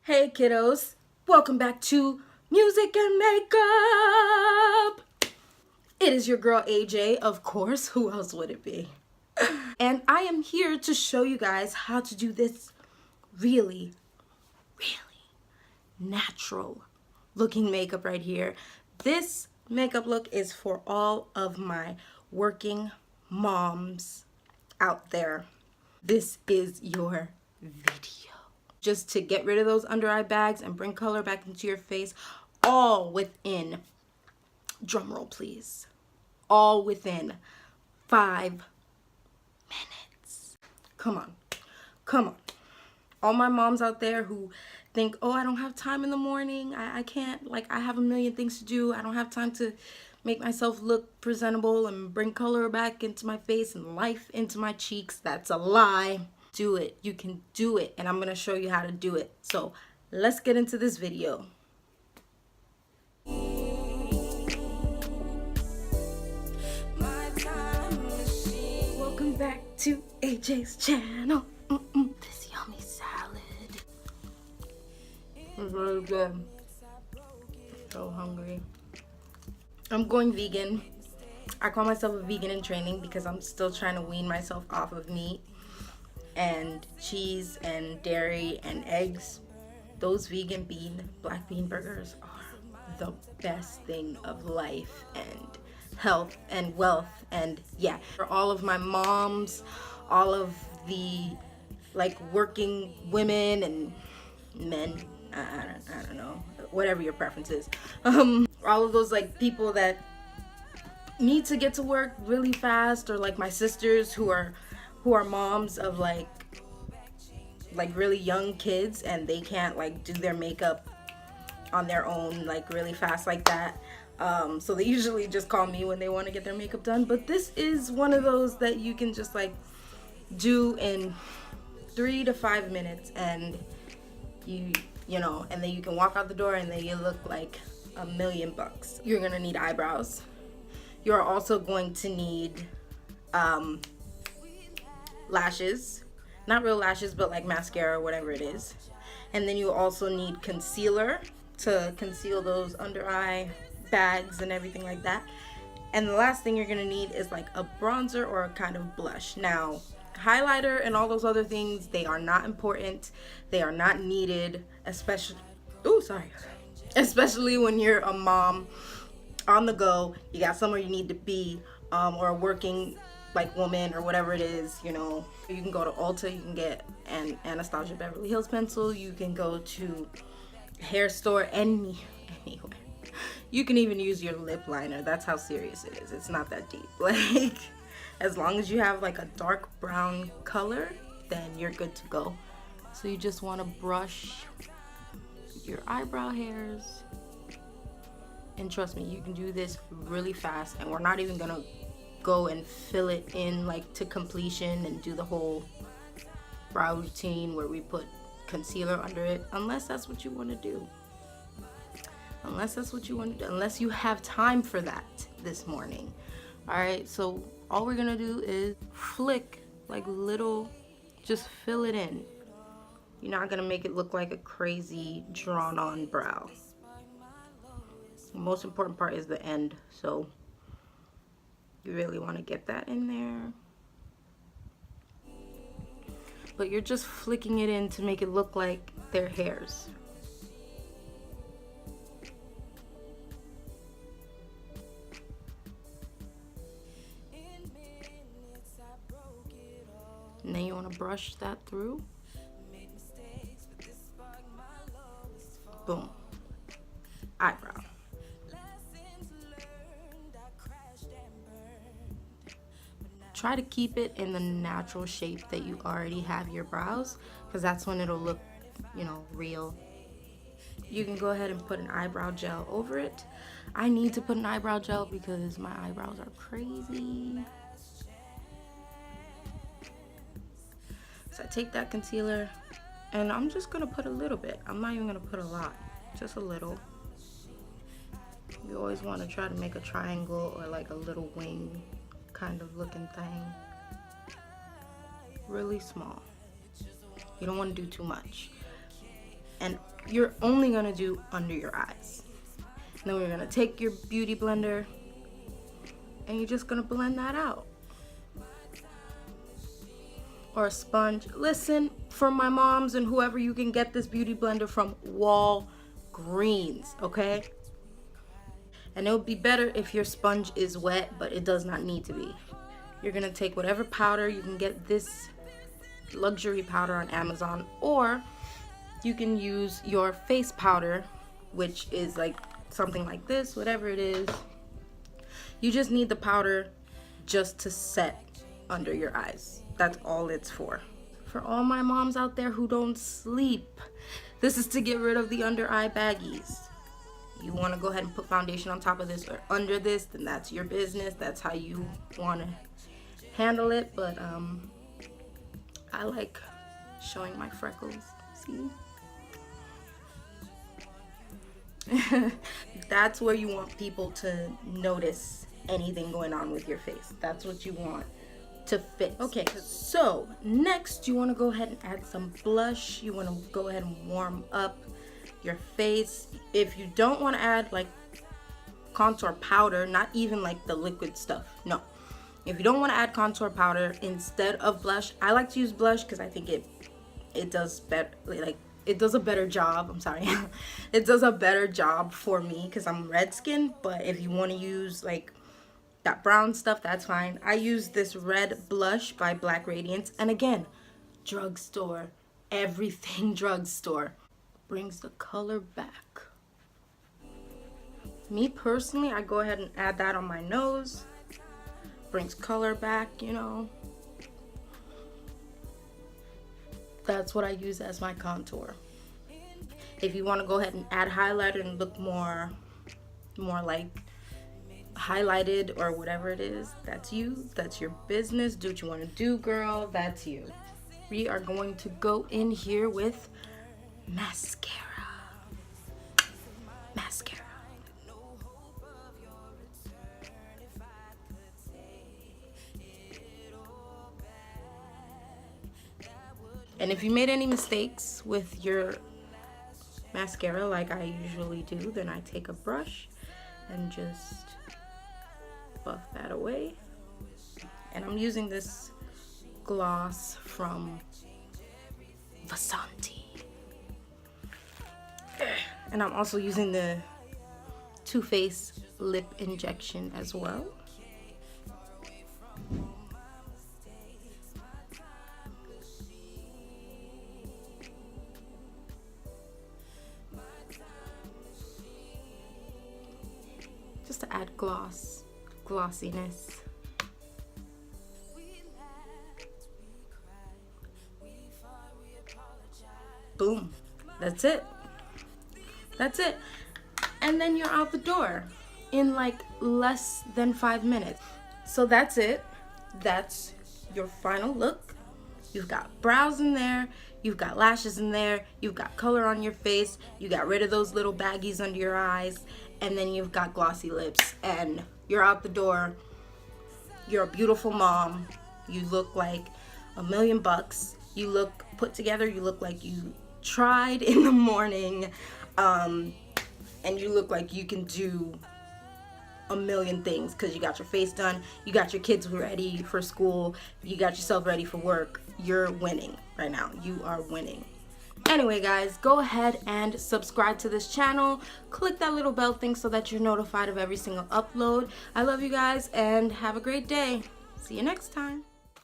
Hey kiddos, welcome back to Music and Makeup. It is your girl AJ, of course, who else would it be? And I am here to show you guys how to do this really natural looking makeup right here. This makeup look is for all of my working moms out there. This is your video. Just to get rid of those under eye bags and bring color back into your face, all within, drumroll please, all within 5 minutes. Come on, come on. All my moms out there who think, oh, I don't have time in the morning, I can't, like, I have a million things to do, I don't have time to make myself look presentable and bring color back into my face and life into my cheeks. That's a lie. Do it. You can do it, and I'm going to show you how to do it. So let's get into this video. Welcome back to AJ's channel. This yummy salad is really good. So hungry. I'm going vegan. I call myself a vegan in training because I'm still trying to wean myself off of meat and cheese and dairy and eggs. Those vegan black bean burgers are the best thing of life and health and wealth. And yeah, for all of my moms, all of the like working women and men, I don't know, whatever your preference is, all of those like people that need to get to work really fast, or like my sisters who are moms of like really young kids and they can't like do their makeup on their own like really fast like that. So they usually just call me when they want to get their makeup done. But this is one of those that you can just like do in 3 to 5 minutes, and you know, and then you can walk out the door and then you look like $1,000,000. You're gonna need eyebrows. You're also going to need lashes, not real lashes, but like mascara or whatever it is. And then you also need concealer to conceal those under eye bags and everything like that. And the last thing you're gonna need is like a bronzer or a kind of blush. Now, highlighter and all those other things, they are not important. They are not needed, especially when you're a mom on the go, you got somewhere you need to be, or a working like woman or whatever it is, you know. You can go to Ulta, you can get an Anastasia Beverly Hills pencil, you can go to a hair store, anywhere. You can even use your lip liner. That's how serious it is. It's not that deep. Like, as long as you have like a dark brown color, then you're good to go. So you just want to brush your eyebrow hairs. And trust me, you can do this really fast, and we're not even gonna go and fill it in like to completion and do the whole brow routine where we put concealer under it, unless that's what you want to do. Unless you have time for that this morning. Alright, so all we're gonna do is flick like little, just fill it in. You're not gonna make it look like a crazy drawn on brow. The most important part is the end, so you really want to get that in there. But you're just flicking it in to make it look like their hairs. And then you want to brush that through. Boom. Eyebrow. Try to keep it in the natural shape that you already have your brows, because that's when it'll look, you know, real. You can go ahead and put an eyebrow gel over it. I need to put an eyebrow gel because my eyebrows are crazy. So I take that concealer and I'm just gonna put a little bit. I'm not even gonna put a lot, just a little. You always want to try to make a triangle or like a little wing kind of looking thing. Really small. You don't want to do too much. and you're only gonna do under your eyes. And then we're gonna take your beauty blender and you're just gonna blend that out. Or a sponge. Listen, for my moms and whoever, you can get this beauty blender from Walgreens, okay? And it would be better if your sponge is wet, but it does not need to be. You're gonna take whatever powder. You can get this luxury powder on Amazon, or you can use your face powder, which is like something like this, whatever it is. You just need the powder just to set under your eyes. That's all it's for. For all my moms out there who don't sleep, this is to get rid of the under eye baggies. You want to go ahead and put foundation on top of this or under this, then that's your business. That's how you want to handle it. But I like showing my freckles. See? That's where you want people to notice anything going on with your face. That's what you want to fix. Okay, so next you want to go ahead and add some blush. You want to go ahead and warm up your face. If you don't want to add like contour powder, not even like the liquid stuff, no. If you don't want to add contour powder, instead of blush, I like to use blush because I think it does better, like it does a better job. I'm sorry. It does a better job for me because I'm red skinned. But if you want to use like that brown stuff, that's fine. I use this red blush by Black Radiance, and again, Drugstore, everything Drugstore. Brings the color back. Me personally, I go ahead and add that on my nose. Brings color back, you know. That's what I use as my contour. If you want to go ahead and add highlighter and look more like highlighted or whatever it is, that's you. That's your business. Do what you want to do, girl. That's you. We are going to go in here with mascara. And if you made any mistakes with your mascara like I usually do, then I take a brush and just buff that away. And I'm using this gloss from Vasanti. And I'm also using the Too Faced lip injection as well. Just to add glossiness. Boom. That's it. That's it. And then you're out the door in like less than 5 minutes. So that's it. That's your final look. You've got brows in there. You've got lashes in there. You've got color on your face. You got rid of those little baggies under your eyes. And then you've got glossy lips. And you're out the door. You're a beautiful mom. You look like $1,000,000. You look put together. You look like you tried in the morning. And you look like you can do a million things because you got your face done, you got your kids ready for school, you got yourself ready for work. You're winning right now. You are winning. Anyway, guys, go ahead and subscribe to this channel. Click that little bell thing so that you're notified of every single upload. I love you guys and have a great day. See you next time.